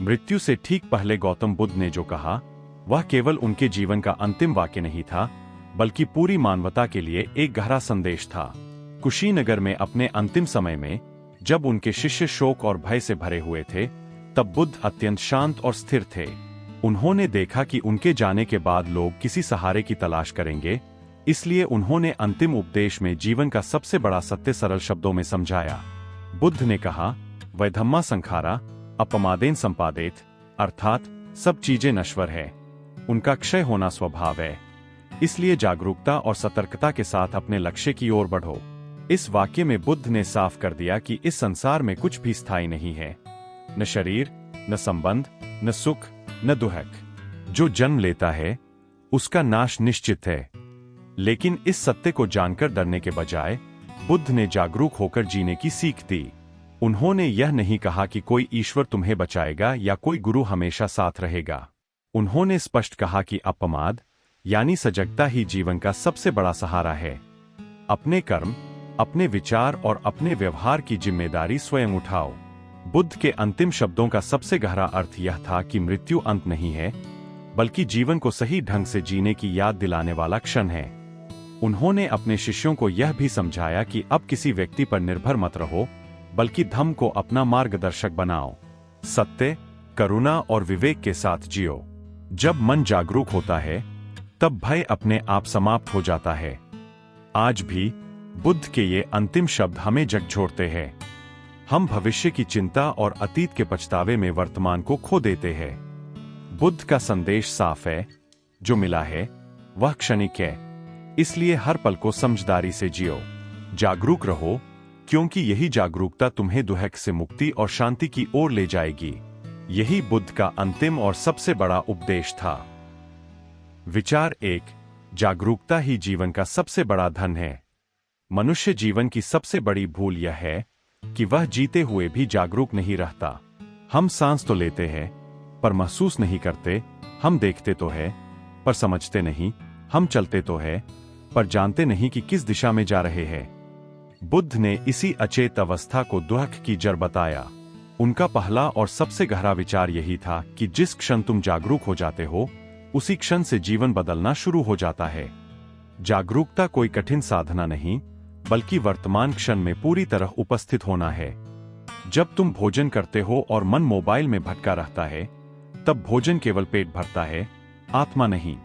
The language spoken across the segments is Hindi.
मृत्यु से ठीक पहले गौतम बुद्ध ने जो कहा, वह केवल उनके जीवन का अंतिम वाक्य नहीं था, बल्कि पूरी मानवता के लिए एक गहरा संदेश था। कुशीनगर में अपने अंतिम समय में, जब उनके शिष्य शोक और भय से भरे हुए थे, तब बुद्ध अत्यंत शांत और स्थिर थे। उन्होंने देखा कि उनके जाने के बाद लोग किसी सहारे की तलाश करेंगे, इसलिए उन्होंने अंतिम उपदेश में जीवन का सबसे बड़ा सत्य सरल शब्दों में समझाया। बुद्ध ने कहा, वैधम्मा संखारा अपमादेन संपादेत, अर्थात सब चीजें नश्वर है, उनका क्षय होना स्वभाव है, इसलिए जागरूकता और सतर्कता के साथ अपने लक्ष्य की ओर बढ़ो। इस वाक्य में बुद्ध ने साफ कर दिया कि इस संसार में कुछ भी स्थायी नहीं है, न शरीर, न संबंध, न सुख, न दुख। जो जन्म लेता है उसका नाश निश्चित है। लेकिन इस सत्य को जानकर डरने के बजाय बुद्ध ने जागरूक होकर जीने की सीख दी। उन्होंने यह नहीं कहा कि कोई ईश्वर तुम्हें बचाएगा या कोई गुरु हमेशा साथ रहेगा। उन्होंने स्पष्ट कहा कि अपमाद यानी सजगता ही जीवन का सबसे बड़ा सहारा है। अपने कर्म, अपने विचार और अपने व्यवहार की जिम्मेदारी स्वयं उठाओ। बुद्ध के अंतिम शब्दों का सबसे गहरा अर्थ यह था कि मृत्यु अंत नहीं है, बल्कि जीवन को सही ढंग से जीने की याद दिलाने वाला क्षण है। उन्होंने अपने शिष्यों को यह भी समझाया कि अब किसी व्यक्ति पर निर्भर मत रहो, बल्कि धम्म को अपना मार्गदर्शक बनाओ। सत्य, करुणा और विवेक के साथ जियो। जब मन जागरूक होता है, तब भय अपने आप समाप्त हो जाता है। आज भी बुद्ध के ये अंतिम शब्द हमें झकझोरते हैं। हम भविष्य की चिंता और अतीत के पछतावे में वर्तमान को खो देते हैं। बुद्ध का संदेश साफ है, जो मिला है वह क्षणिक है, इसलिए हर पल को समझदारी से जियो। जागरूक रहो, क्योंकि यही जागरूकता तुम्हें दुख से मुक्ति और शांति की ओर ले जाएगी। यही बुद्ध का अंतिम और सबसे बड़ा उपदेश था। विचार 1, जागरूकता ही जीवन का सबसे बड़ा धन है। मनुष्य जीवन की सबसे बड़ी भूल यह है कि वह जीते हुए भी जागरूक नहीं रहता। हम सांस तो लेते हैं, पर महसूस नहीं करते। हम देखते तो है, पर समझते नहीं। हम चलते तो है, पर जानते नहीं कि किस दिशा में जा रहे हैं। बुद्ध ने इसी अचेत अवस्था को दुख की जड़ बताया। उनका पहला और सबसे गहरा विचार यही था कि जिस क्षण तुम जागरूक हो जाते हो, उसी क्षण से जीवन बदलना शुरू हो जाता है। जागरूकता कोई कठिन साधना नहीं, बल्कि वर्तमान क्षण में पूरी तरह उपस्थित होना है। जब तुम भोजन करते हो और मन मोबाइल में भटका रहता है, तब भोजन केवल पेट भरता है, आत्मा नहीं।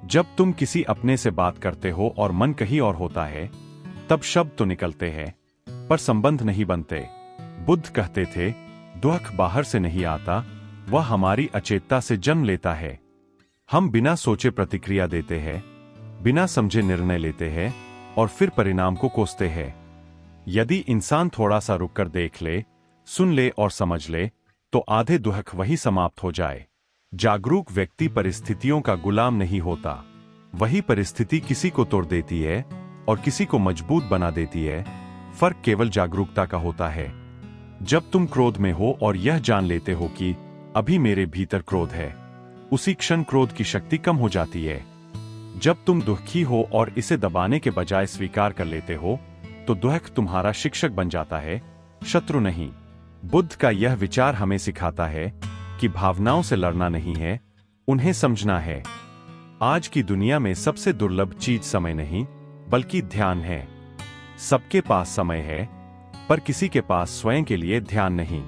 जब तुम किसी अपने से बात करते हो और मन कहीं और होता है, तब शब्द तो निकलते हैं, पर संबंध नहीं बनते। बुद्ध कहते थे, दुख बाहर से नहीं आता, वह हमारी अचेतता से जन्म लेता है। हम बिना सोचे प्रतिक्रिया देते हैं, बिना समझे निर्णय लेते हैं और फिर परिणाम को कोसते हैं। यदि इंसान थोड़ा सा रुककर देख ले, सुन ले और समझ ले, तो आधे दुख वही समाप्त हो जाए। जागरूक व्यक्ति परिस्थितियों का गुलाम नहीं होता। वही परिस्थिति किसी को तोड़ देती है और किसी को मजबूत बना देती है। फर्क केवल जागरूकता का होता है। जब तुम क्रोध में हो और यह जान लेते हो कि अभी मेरे भीतर क्रोध है, उसी क्षण क्रोध की शक्ति कम हो जाती है। जब तुम दुखी हो और इसे दबाने के बजाय स्वीकार कर लेते हो, तो दुख तुम्हारा शिक्षक बन जाता है, शत्रु नहीं। बुद्ध का यह विचार हमें सिखाता है कि भावनाओं से लड़ना नहीं है, उन्हें समझना है। आज की दुनिया में सबसे दुर्लभ चीज समय नहीं, बल्कि ध्यान है। सबके पास समय है, पर किसी के पास स्वयं के लिए ध्यान नहीं।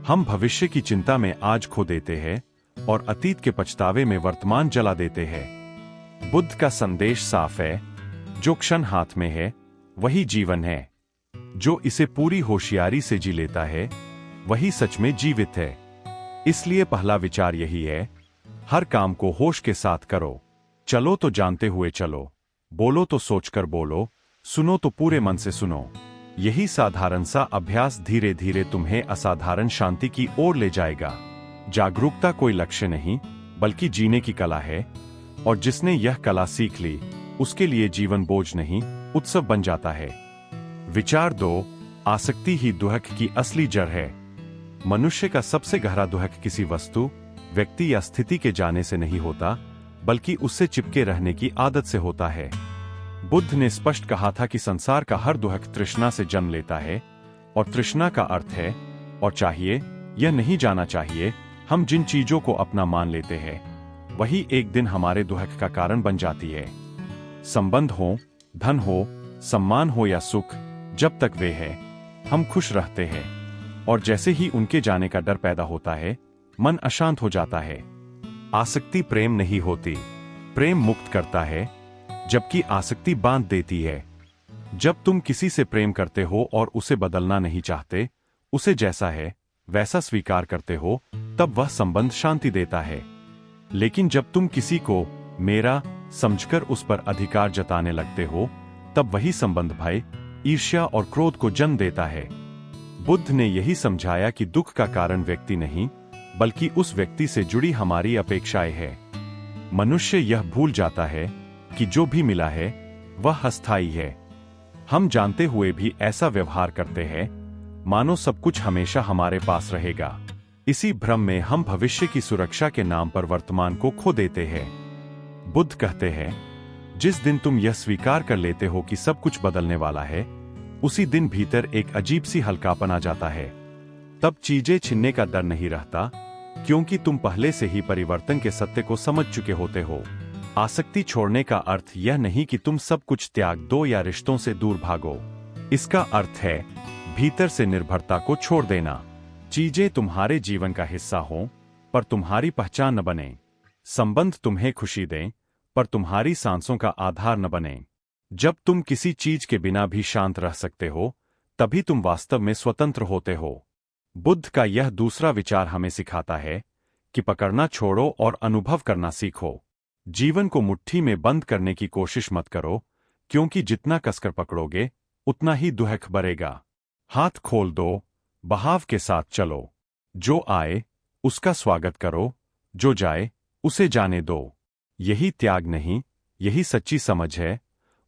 हम भविष्य की चिंता में आज खो देते हैं और अतीत के पछतावे में वर्तमान जला देते हैं। बुद्ध का संदेश साफ है, जो क्षण हाथ में है वही जीवन है। जो इसे पूरी होशियारी से जी लेता है, वही सच में जीवित है। इसलिए पहला विचार यही है, हर काम को होश के साथ करो। चलो तो जानते हुए चलो, बोलो तो सोचकर बोलो, सुनो तो पूरे मन से सुनो। यही साधारण सा अभ्यास धीरे धीरे तुम्हें असाधारण शांति की ओर ले जाएगा। जागरूकता कोई लक्ष्य नहीं, बल्कि जीने की कला है, और जिसने यह कला सीख ली, उसके लिए जीवन बोझ नहीं, उत्सव बन जाता है। विचार 2, आसक्ति ही दुख की असली जड़ है। मनुष्य का सबसे गहरा दुख किसी वस्तु, व्यक्ति या स्थिति के जाने से नहीं होता, बल्कि उससे चिपके रहने की आदत से होता है। बुद्ध ने स्पष्ट कहा था कि संसार का हर दुख तृष्णा से जन्म लेता है, और तृष्णा का अर्थ है और चाहिए, यह नहीं जाना चाहिए, हम जिन चीजों को अपना मान लेते हैं वही एक दिन हमारे दुख का कारण बन जाती है। संबंध हो, धन हो, सम्मान हो या सुख, जब तक वे है हम खुश रहते हैं, और जैसे ही उनके जाने का डर पैदा होता है मन अशांत हो जाता है। आसक्ति प्रेम नहीं होती, प्रेम मुक्त करता है, जबकि आसक्ति बांध देती है। जब तुम किसी से प्रेम करते हो और उसे बदलना नहीं चाहते, उसे जैसा है वैसा स्वीकार करते हो, तब वह संबंध शांति देता है। लेकिन जब तुम किसी को मेरा समझकर उस पर अधिकार जताने लगते हो, तब वही संबंध भय, ईर्ष्या और क्रोध को जन्म देता है। बुद्ध ने यही समझाया कि दुख का कारण व्यक्ति नहीं, बल्कि उस व्यक्ति से जुड़ी हमारी अपेक्षाएं हैं। मनुष्य यह भूल जाता है कि जो भी मिला है वह अस्थायी है। हम जानते हुए भी ऐसा व्यवहार करते हैं मानो सब कुछ हमेशा हमारे पास रहेगा। इसी भ्रम में हम भविष्य की सुरक्षा के नाम पर वर्तमान को खो देते हैं। बुद्ध कहते हैं, जिस दिन तुम यह स्वीकार कर लेते हो कि सब कुछ बदलने वाला है, उसी दिन भीतर एक अजीब सी हल्कापन आ जाता है। तब चीजें छिनने का डर नहीं रहता, क्योंकि तुम पहले से ही परिवर्तन के सत्य को समझ चुके होते हो। आसक्ति छोड़ने का अर्थ यह नहीं कि तुम सब कुछ त्याग दो या रिश्तों से दूर भागो। इसका अर्थ है भीतर से निर्भरता को छोड़ देना। चीजें तुम्हारे जीवन का हिस्सा हों, पर तुम्हारी पहचान न बने। संबंध तुम्हें खुशी दें, पर तुम्हारी सांसों का आधार न बने। जब तुम किसी चीज के बिना भी शांत रह सकते हो, तभी तुम वास्तव में स्वतंत्र होते हो। बुद्ध का यह दूसरा विचार हमें सिखाता है कि पकड़ना छोड़ो और अनुभव करना सीखो। जीवन को मुट्ठी में बंद करने की कोशिश मत करो, क्योंकि जितना कसकर पकड़ोगे उतना ही दुख बढ़ेगा। हाथ खोल दो, बहाव के साथ चलो। जो आए उसका स्वागत करो, जो जाए उसे जाने दो। यही त्याग नहीं, यही सच्ची समझ है,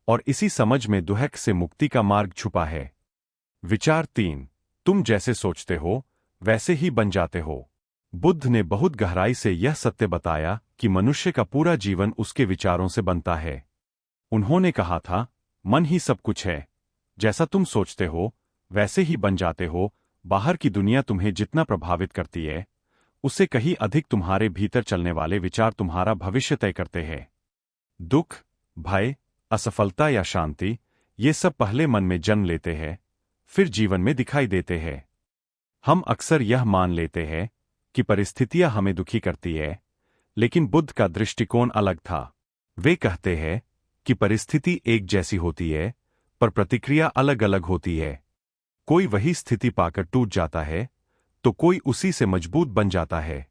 और इसी समझ में दुख से मुक्ति का मार्ग छुपा है। विचार 3, तुम जैसे सोचते हो वैसे ही बन जाते हो। बुद्ध ने बहुत गहराई से यह सत्य बताया कि मनुष्य का पूरा जीवन उसके विचारों से बनता है। उन्होंने कहा था, मन ही सब कुछ है। जैसा तुम सोचते हो वैसे ही बन जाते हो। बाहर की दुनिया तुम्हें जितना प्रभावित करती है, उससे कहीं अधिक तुम्हारे भीतर चलने वाले विचार तुम्हारा भविष्य तय करते हैं। दुख, भय, असफलता या शांति, ये सब पहले मन में जन्म लेते हैं, फिर जीवन में दिखाई देते हैं। हम अक्सर यह मान लेते हैं कि परिस्थितियां हमें दुखी करती है, लेकिन बुद्ध का दृष्टिकोण अलग था। वे कहते हैं कि परिस्थिति एक जैसी होती है, पर प्रतिक्रिया अलग अलग होती है। कोई वही स्थिति पाकर टूट जाता है, तो कोई उसी से मजबूत बन जाता है।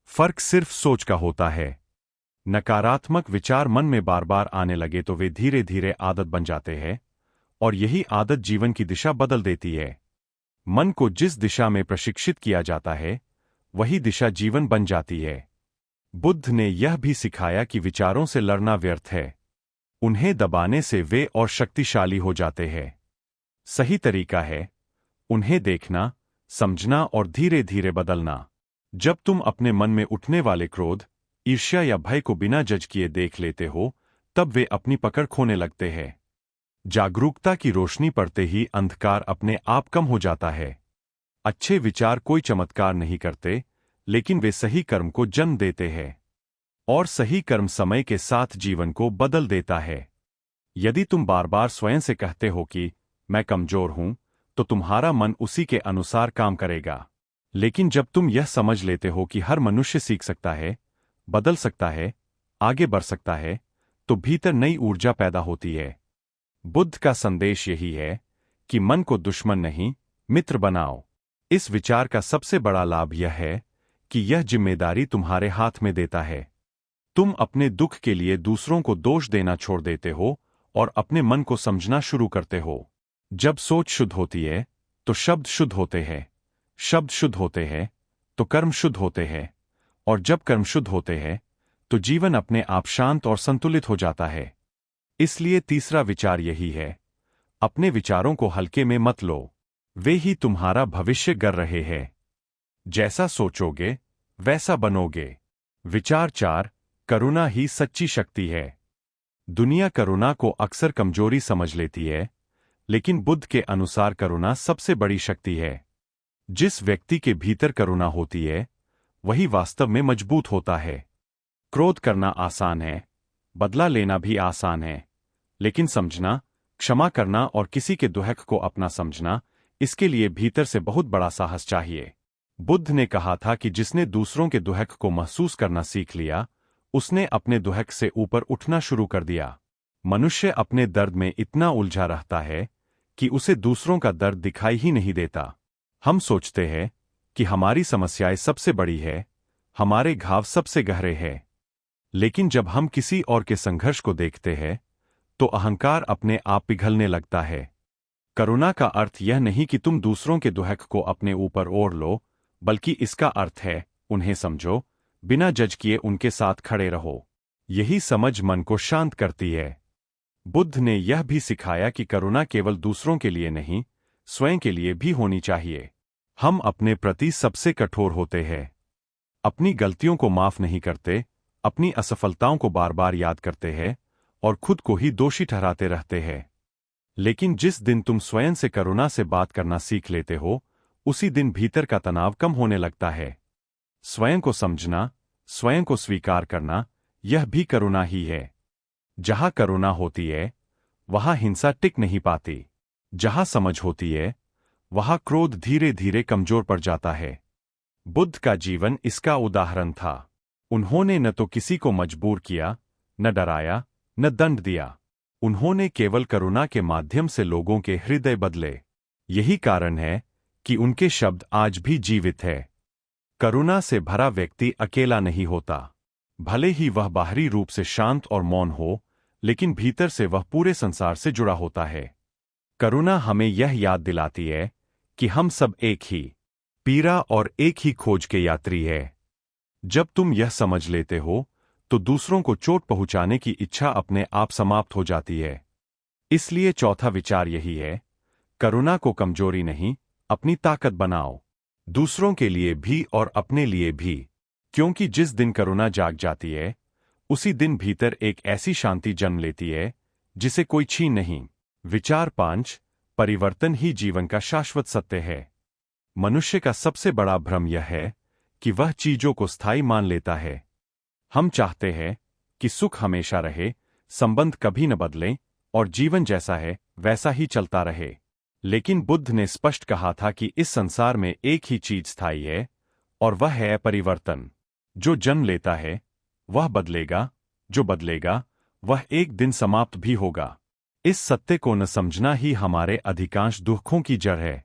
फर्क सिर्फ सोच का होता है। नकारात्मक विचार मन में बार बार आने लगे तो वे धीरे धीरे आदत बन जाते हैं, और यही आदत जीवन की दिशा बदल देती है। मन को जिस दिशा में प्रशिक्षित किया जाता है, वही दिशा जीवन बन जाती है। बुद्ध ने यह भी सिखाया कि विचारों से लड़ना व्यर्थ है। उन्हें दबाने से वे और शक्तिशाली हो जाते हैं। सही तरीका है उन्हें देखना, समझना और धीरे धीरे बदलना। जब तुम अपने मन में उठने वाले क्रोध, ईर्ष्या या भय को बिना जज किए देख लेते हो, तब वे अपनी पकड़ खोने लगते हैं। जागरूकता की रोशनी पड़ते ही अंधकार अपने आप कम हो जाता है। अच्छे विचार कोई चमत्कार नहीं करते, लेकिन वे सही कर्म को जन्म देते हैं, और सही कर्म समय के साथ जीवन को बदल देता है। यदि तुम बार बार स्वयं से कहते हो कि मैं कमजोर हूं, तो तुम्हारा मन उसी के अनुसार काम करेगा। लेकिन जब तुम यह समझ लेते हो कि हर मनुष्य सीख सकता है, बदल सकता है, आगे बढ़ सकता है, तो भीतर नई ऊर्जा पैदा होती है। बुद्ध का संदेश यही है कि मन को दुश्मन नहीं, मित्र बनाओ। इस विचार का सबसे बड़ा लाभ यह है कि यह जिम्मेदारी तुम्हारे हाथ में देता है। तुम अपने दुख के लिए दूसरों को दोष देना छोड़ देते हो और अपने मन को समझना शुरू करते हो। जब सोच शुद्ध होती है, तो शब्द शुद्ध होते हैं, शब्द शुद्ध होते हैं, तो कर्म शुद्ध होते हैं, और जब कर्म शुद्ध होते हैं, तो जीवन अपने आप शांत और संतुलित हो जाता है। इसलिए तीसरा विचार यही है, अपने विचारों को हल्के में मत लो। वे ही तुम्हारा भविष्य कर रहे हैं। जैसा सोचोगे वैसा बनोगे। विचार 4, करुणा ही सच्ची शक्ति है। दुनिया करुणा को अक्सर कमजोरी समझ लेती है, लेकिन बुद्ध के अनुसार करुणा सबसे बड़ी शक्ति है। जिस व्यक्ति के भीतर करुणा होती है, वही वास्तव में मजबूत होता है। क्रोध करना आसान है, बदला लेना भी आसान है, लेकिन समझना, क्षमा करना और किसी के दुख को अपना समझना, इसके लिए भीतर से बहुत बड़ा साहस चाहिए। बुद्ध ने कहा था कि जिसने दूसरों के दुख को महसूस करना सीख लिया, उसने अपने दुख से ऊपर उठना शुरू कर दिया। मनुष्य अपने दर्द में इतना उलझा रहता है कि उसे दूसरों का दर्द दिखाई ही नहीं देता। हम सोचते हैं कि हमारी समस्याएं सबसे बड़ी है, हमारे घाव सबसे गहरे हैं। लेकिन जब हम किसी और के संघर्ष को देखते हैं, तो अहंकार अपने आप पिघलने लगता है। करुणा का अर्थ यह नहीं कि तुम दूसरों के दुख को अपने ऊपर ओढ़ लो, बल्कि इसका अर्थ है उन्हें समझो, बिना जज किए उनके साथ खड़े रहो। यही समझ मन को शांत करती है। बुद्ध ने यह भी सिखाया कि करुणा केवल दूसरों के लिए नहीं, स्वयं के लिए भी होनी चाहिए। हम अपने प्रति सबसे कठोर होते हैं, अपनी गलतियों को माफ नहीं करते, अपनी असफलताओं को बार बार याद करते हैं और खुद को ही दोषी ठहराते रहते हैं। लेकिन जिस दिन तुम स्वयं से करुणा से बात करना सीख लेते हो, उसी दिन भीतर का तनाव कम होने लगता है। स्वयं को समझना, स्वयं को स्वीकार करना, यह भी करुणा ही है। जहां करुणा होती है, वहां हिंसा टिक नहीं पाती। जहां समझ होती है, वहां क्रोध धीरे धीरे कमजोर पड़ जाता है। बुद्ध का जीवन इसका उदाहरण था। उन्होंने न तो किसी को मजबूर किया, न डराया, न दंड दिया। उन्होंने केवल करुणा के माध्यम से लोगों के हृदय बदले। यही कारण है कि उनके शब्द आज भी जीवित है। करुणा से भरा व्यक्ति अकेला नहीं होता। भले ही वह बाहरी रूप से शांत और मौन हो, लेकिन भीतर से वह पूरे संसार से जुड़ा होता है। करुणा हमें यह याद दिलाती है कि हम सब एक ही पीड़ा और एक ही खोज के यात्री हैं। जब तुम यह समझ लेते हो, तो दूसरों को चोट पहुंचाने की इच्छा अपने आप समाप्त हो जाती है। इसलिए चौथा विचार यही है, करुणा को कमजोरी नहीं, अपनी ताकत बनाओ। दूसरों के लिए भी और अपने लिए भी। क्योंकि जिस दिन करुणा जाग जाती है, उसी दिन भीतर एक ऐसी शांति जन्म लेती है जिसे कोई छीन नहीं। विचार 5, परिवर्तन ही जीवन का शाश्वत सत्य है। मनुष्य का सबसे बड़ा भ्रम यह है कि वह चीजों को स्थायी मान लेता है। हम चाहते हैं कि सुख हमेशा रहे, संबंध कभी न बदलें और जीवन जैसा है वैसा ही चलता रहे। लेकिन बुद्ध ने स्पष्ट कहा था कि इस संसार में एक ही चीज स्थायी है, और वह है परिवर्तन। जो जन्म लेता है वह बदलेगा, जो बदलेगा वह एक दिन समाप्त भी होगा। इस सत्य को न समझना ही हमारे अधिकांश दुखों की जड़ है।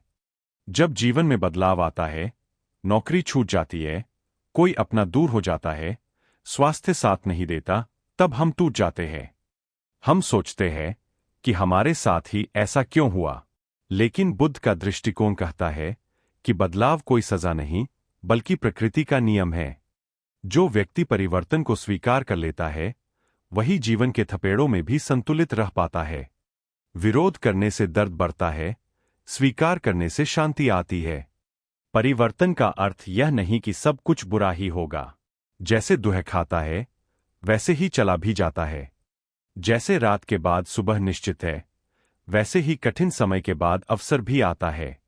जब जीवन में बदलाव आता है, नौकरी छूट जाती है, कोई अपना दूर हो जाता है, स्वास्थ्य साथ नहीं देता, तब हम टूट जाते हैं। हम सोचते हैं कि हमारे साथ ही ऐसा क्यों हुआ। लेकिन बुद्ध का दृष्टिकोण कहता है कि बदलाव कोई सजा नहीं, बल्कि प्रकृति का नियम है। जो व्यक्ति परिवर्तन को स्वीकार कर लेता है, वही जीवन के थपेड़ों में भी संतुलित रह पाता है। विरोध करने से दर्द बढ़ता है, स्वीकार करने से शांति आती है। परिवर्तन का अर्थ यह नहीं कि सब कुछ बुरा ही होगा। जैसे दुह खाता है, वैसे ही चला भी जाता है। जैसे रात के बाद सुबह निश्चित है, वैसे ही कठिन समय के बाद अवसर भी आता है।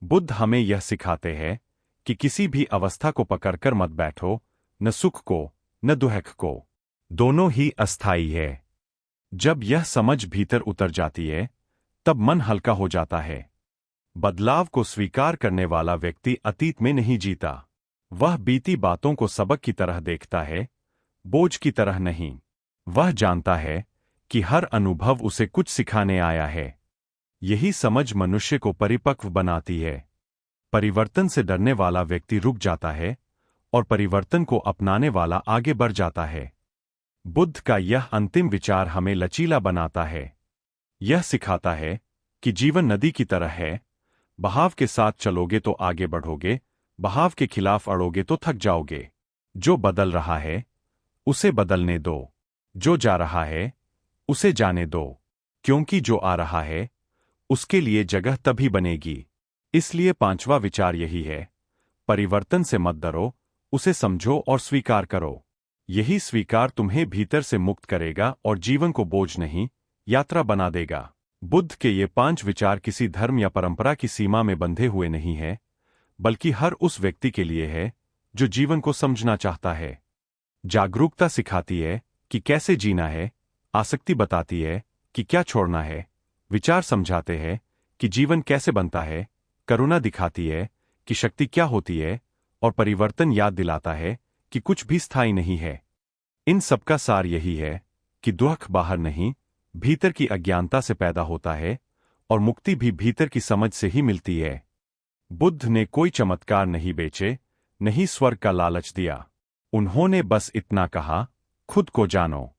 बुद्ध हमें यह सिखाते हैं कि किसी भी अवस्था को पकड़कर मत बैठो, न सुख को, न दुख को। दोनों ही अस्थायी है। जब यह समझ भीतर उतर जाती है, तब मन हल्का हो जाता है। बदलाव को स्वीकार करने वाला व्यक्ति अतीत में नहीं जीता। वह बीती बातों को सबक की तरह देखता है, बोझ की तरह नहीं। वह जानता है कि हर अनुभव उसे कुछ सिखाने आया है। यही समझ मनुष्य को परिपक्व बनाती है। परिवर्तन से डरने वाला व्यक्ति रुक जाता है और परिवर्तन को अपनाने वाला आगे बढ़ जाता है। बुद्ध का यह अंतिम विचार हमें लचीला बनाता है। यह सिखाता है कि जीवन नदी की तरह है, बहाव के साथ चलोगे तो आगे बढ़ोगे, बहाव के खिलाफ अड़ोगे तो थक जाओगे। जो बदल रहा है, उसे बदलने दो। जो जा रहा है, उसे जाने दो, क्योंकि जो आ रहा है, उसके लिए जगह तभी बनेगी। इसलिए 5वां विचार यही है, परिवर्तन से मत डरो, उसे समझो और स्वीकार करो। यही स्वीकार तुम्हें भीतर से मुक्त करेगा और जीवन को बोझ नहीं, यात्रा बना देगा। बुद्ध के ये 5 विचार किसी धर्म या परंपरा की सीमा में बंधे हुए नहीं हैं, बल्कि हर उस व्यक्ति के लिए है जो जीवन को समझना चाहता है। जागरूकता सिखाती है कि कैसे जीना है, आसक्ति बताती है कि क्या छोड़ना है, विचार समझाते हैं कि जीवन कैसे बनता है, करुणा दिखाती है कि शक्ति क्या होती है, और परिवर्तन याद दिलाता है कि कुछ भी स्थायी नहीं है। इन सबका सार यही है कि दुख बाहर नहीं, भीतर की अज्ञानता से पैदा होता है, और मुक्ति भी भीतर की समझ से ही मिलती है। बुद्ध ने कोई चमत्कार नहीं बेचे, नहीं स्वर्ग का लालच दिया। उन्होंने बस इतना कहा, खुद को जानो।